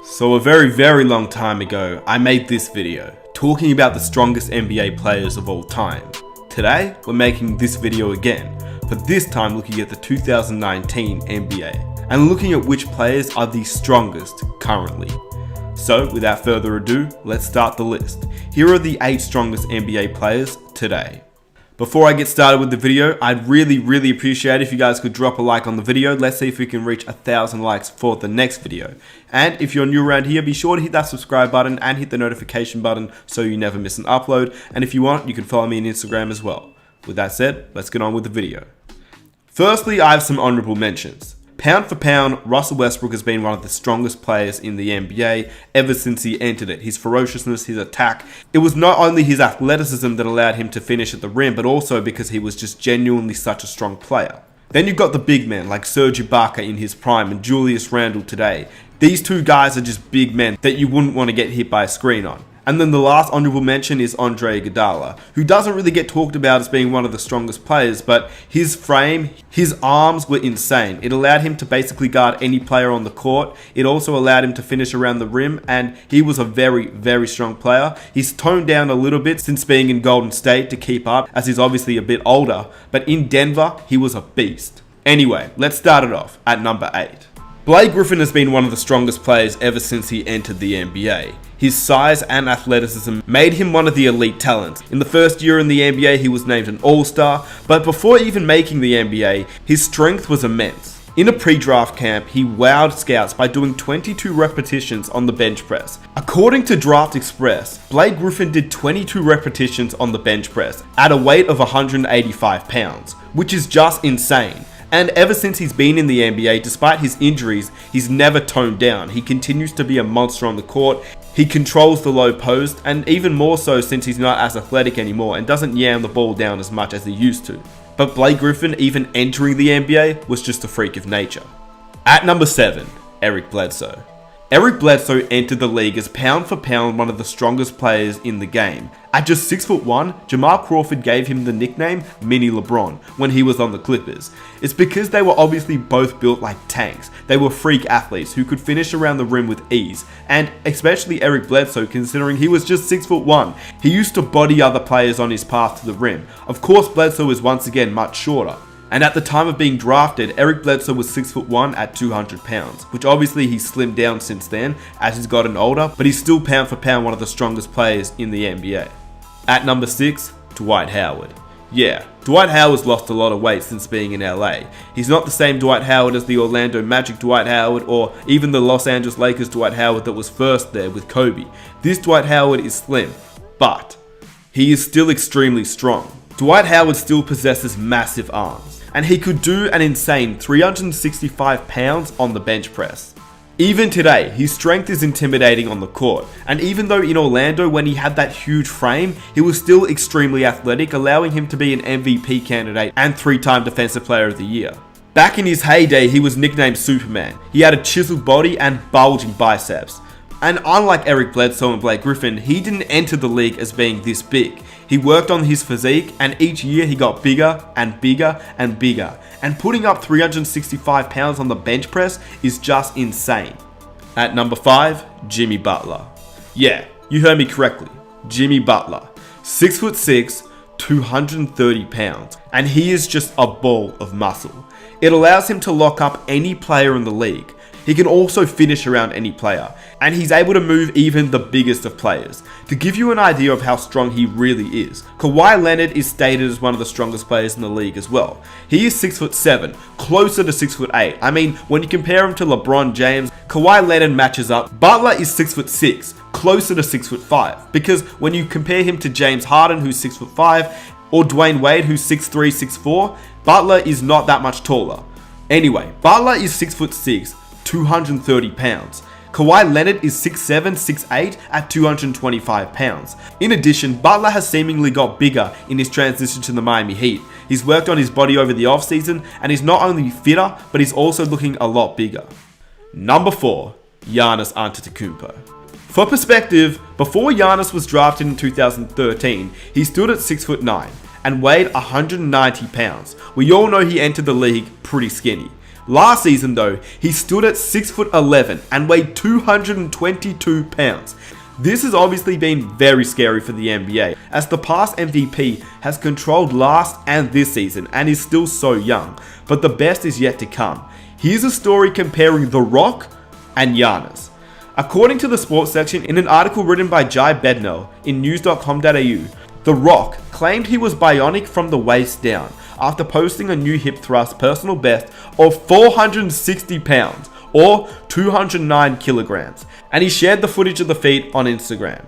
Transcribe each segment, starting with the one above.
So a very long time ago, I made this video talking about the strongest NBA players of all time. Today, we're making this video again, but this time looking at the 2019 NBA and looking at which players are the strongest currently. So without further ado, let's start the list. Here are the 8 strongest NBA players today. Before I get started with the video, I'd really appreciate if you guys could drop a like on the video. Let's see if we can reach 1,000 likes for the next video. And if you're new around here, be sure to hit that subscribe button and hit the notification button so you never miss an upload. And if you want, you can follow me on Instagram as well. With that said, let's get on with the video. Firstly, I have some honorable mentions. Pound for pound, Russell Westbrook has been one of the strongest players in the NBA ever since he entered it. His ferociousness, his attack. It was not only his athleticism that allowed him to finish at the rim, but also because he was just genuinely such a strong player. Then you've got the big men like Serge Ibaka in his prime and Julius Randle today. These two guys are just big men that you wouldn't want to get hit by a screen on. And then the last honorable mention is Andre Iguodala, who doesn't really get talked about as being one of the strongest players, but his frame, his arms were insane. It allowed him to basically guard any player on the court. It also allowed him to finish around the rim, and he was a very strong player. He's toned down a little bit since being in Golden State to keep up, as he's obviously a bit older, but in Denver, he was a beast. Anyway, let's start it off at number 8. Blake Griffin has been one of the strongest players ever since he entered the NBA. His size and athleticism made him one of the elite talents. In the first year in the NBA, he was named an All-Star, but before even making the NBA, his strength was immense. In a pre-draft camp, he wowed scouts by doing 22 repetitions on the bench press. According to Draft Express, Blake Griffin did 22 repetitions on the bench press at a weight of 185 pounds, which is just insane. And ever since he's been in the NBA, despite his injuries, he's never toned down. He continues to be a monster on the court. He controls the low post, and even more so since he's not as athletic anymore and doesn't yam the ball down as much as he used to. But Blake Griffin, even entering the NBA, was just a freak of nature. At number 7, Eric Bledsoe. Eric Bledsoe entered the league as pound for pound one of the strongest players in the game. At just 6'1", Jamal Crawford gave him the nickname Mini LeBron when he was on the Clippers. It's because they were obviously both built like tanks. They were freak athletes who could finish around the rim with ease, and especially Eric Bledsoe, considering he was just 6'1". He used to body other players on his path to the rim. Of course, Bledsoe is once again much shorter. And at the time of being drafted, Eric Bledsoe was 6'1" at 200 pounds, which obviously he's slimmed down since then as he's gotten older, but he's still pound for pound one of the strongest players in the NBA. At number 6, Dwight Howard. Yeah, Dwight Howard's lost a lot of weight since being in LA. He's not the same Dwight Howard as the Orlando Magic Dwight Howard or even the Los Angeles Lakers Dwight Howard that was first there with Kobe. This Dwight Howard is slim, but he is still extremely strong. Dwight Howard still possesses massive arms, and he could do an insane 365 pounds on the bench press. Even today, his strength is intimidating on the court, and even though in Orlando when he had that huge frame, he was still extremely athletic, allowing him to be an MVP candidate and 3-time Defensive Player of the Year. Back in his heyday, he was nicknamed Superman. He had a chiseled body and bulging biceps. And unlike Eric Bledsoe and Blake Griffin, he didn't enter the league as being this big. He worked on his physique, and each year he got bigger and bigger and bigger. And putting up 365 pounds on the bench press is just insane. At number 5, Jimmy Butler. Yeah, you heard me correctly. Jimmy Butler. 6'6", 230 pounds. And he is just a ball of muscle. It allows him to lock up any player in the league. He can also finish around any player, and he's able to move even the biggest of players. To give you an idea of how strong he really is, Kawhi Leonard is stated as one of the strongest players in the league as well. He is 6'7", closer to 6'8". I mean, when you compare him to LeBron James, Kawhi Leonard matches up. Butler is 6'6", closer to 6'5", because when you compare him to James Harden, who's 6'5", or Dwayne Wade, who's 6'3", 6'4", Butler is not that much taller. Anyway, Butler is 6'6", 230 pounds. Kawhi Leonard is 6'7", 6'8" at 225 pounds. In addition, Butler has seemingly got bigger in his transition to the Miami Heat. He's worked on his body over the offseason, and he's not only fitter, but he's also looking a lot bigger. Number 4, Giannis Antetokounmpo. For perspective, before Giannis was drafted in 2013, he stood at 6'9" and weighed 190 pounds. We all know he entered the league pretty skinny. Last season though, he stood at 6'11" and weighed 222 pounds. This has obviously been very scary for the NBA, as the past MVP has controlled last and this season and is still so young, but the best is yet to come. Here's a story comparing The Rock and Giannis. According to the sports section in an article written by Jai Bednell in news.com.au, The Rock claimed he was bionic from the waist down after posting a new hip thrust personal best of 460 pounds or 209 kilograms, and he shared the footage of the feat on Instagram.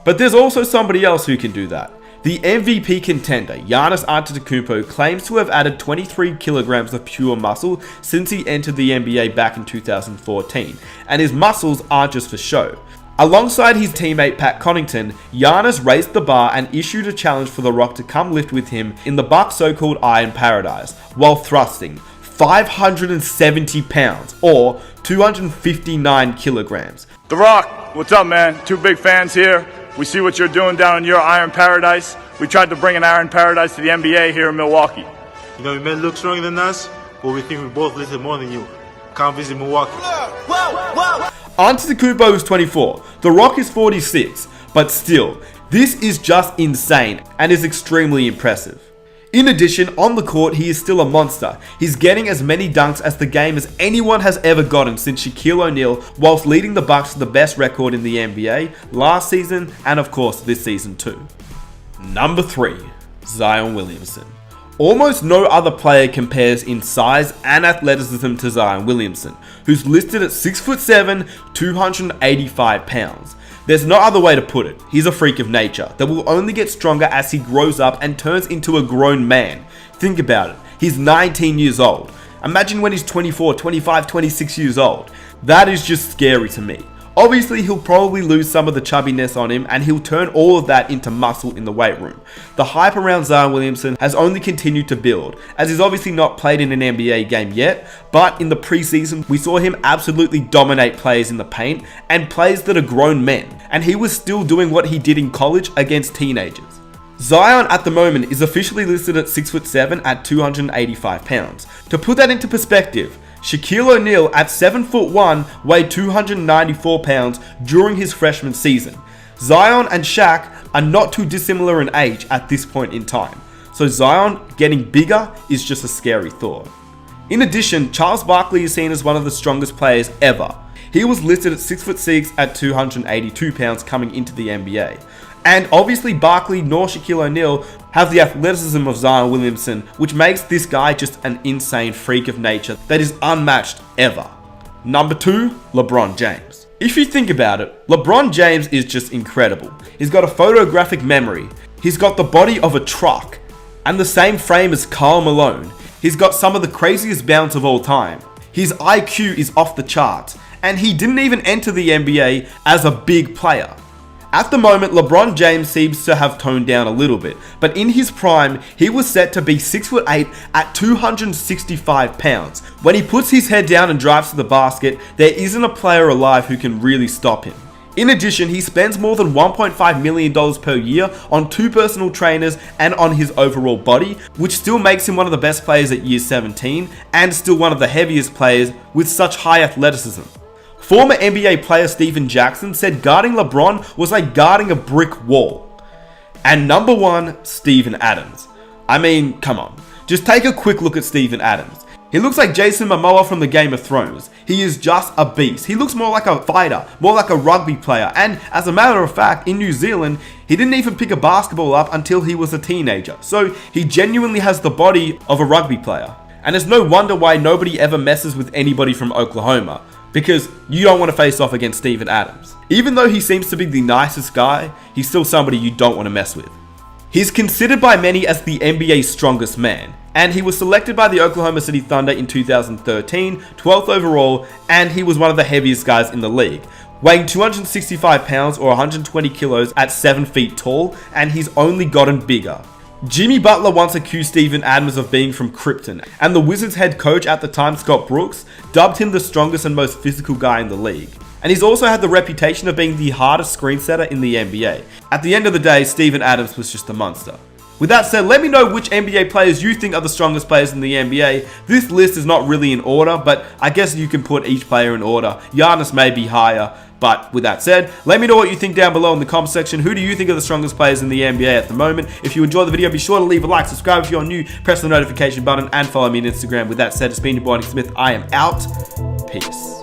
But there's also somebody else who can do that. The MVP contender, Giannis Antetokounmpo, claims to have added 23 kilograms of pure muscle since he entered the NBA back in 2014, and his muscles aren't just for show. Alongside his teammate Pat Connaughton, Giannis raised the bar and issued a challenge for The Rock to come lift with him in the Bucks' so-called Iron Paradise, while thrusting 570 pounds or 259 kilograms. The Rock, what's up, man? Two big fans here. We see what you're doing down in your Iron Paradise. We tried to bring an Iron Paradise to the NBA here in Milwaukee. You know, you may look stronger than us, but we think we both lifted more than you. Come visit Milwaukee. Antetokounmpo is 24, The Rock is 46, but still, this is just insane and is extremely impressive. In addition, on the court, he is still a monster. He's getting as many dunks as the game as anyone has ever gotten since Shaquille O'Neal, whilst leading the Bucks to the best record in the NBA last season and of course this season too. Number 3, Zion Williamson. Almost no other player compares in size and athleticism to Zion Williamson, who's listed at 6'7", 285 pounds. There's no other way to put it. He's a freak of nature that will only get stronger as he grows up and turns into a grown man. Think about it. He's 19 years old. Imagine when he's 24, 25, 26 years old. That is just scary to me. Obviously, he'll probably lose some of the chubbiness on him and he'll turn all of that into muscle in the weight room. The hype around Zion Williamson has only continued to build, as he's obviously not played in an NBA game yet, but in the preseason we saw him absolutely dominate players in the paint and players that are grown men, and he was still doing what he did in college against teenagers. Zion at the moment is officially listed at 6'7" at 285 pounds. To put that into perspective, Shaquille O'Neal at 7'1" weighed 294 pounds during his freshman season. Zion and Shaq are not too dissimilar in age at this point in time, so Zion getting bigger is just a scary thought. In addition, Charles Barkley is seen as one of the strongest players ever. He was listed at 6'6" at 282 pounds coming into the NBA. And obviously Barkley nor Shaquille O'Neal have the athleticism of Zion Williamson, which makes this guy just an insane freak of nature that is unmatched ever. Number 2, LeBron James. If you think about it, LeBron James is just incredible. He's got a photographic memory. He's got the body of a truck and the same frame as Karl Malone. He's got some of the craziest bounce of all time. His IQ is off the charts, and he didn't even enter the NBA as a big player. At the moment, LeBron James seems to have toned down a little bit, but in his prime, he was set to be 6'8" at 265 pounds. When he puts his head down and drives to the basket, there isn't a player alive who can really stop him. In addition, he spends more than $1.5 million per year on 2 personal trainers and on his overall body, which still makes him one of the best players at year 17 and still one of the heaviest players with such high athleticism. Former NBA player Steven Jackson said guarding LeBron was like guarding a brick wall. And number 1, Steven Adams. I mean, come on. Just take a quick look at Steven Adams. He looks like Jason Momoa from the Game of Thrones. He is just a beast. He looks more like a fighter, more like a rugby player. And as a matter of fact, in New Zealand, he didn't even pick a basketball up until he was a teenager. So he genuinely has the body of a rugby player. And it's no wonder why nobody ever messes with anybody from Oklahoma, because you don't want to face off against Steven Adams. Even though he seems to be the nicest guy, he's still somebody you don't want to mess with. He's considered by many as the NBA's strongest man, and he was selected by the Oklahoma City Thunder in 2013, 12th overall, and he was one of the heaviest guys in the league, weighing 265 pounds or 120 kilos at 7 feet tall, and he's only gotten bigger. Jimmy Butler once accused Steven Adams of being from Krypton, and the Wizards head coach at the time, Scott Brooks, dubbed him the strongest and most physical guy in the league. And he's also had the reputation of being the hardest screen setter in the NBA. At the end of the day, Steven Adams was just a monster. With that said, let me know which NBA players you think are the strongest players in the NBA. This list is not really in order, but I guess you can put each player in order. Giannis may be higher. But with that said, let me know what you think down below in the comment section. Who do you think are the strongest players in the NBA at the moment? If you enjoyed the video, be sure to leave a like, subscribe if you're new, press the notification button, and follow me on Instagram. With that said, it's been your boy Nick Smith. I am out. Peace.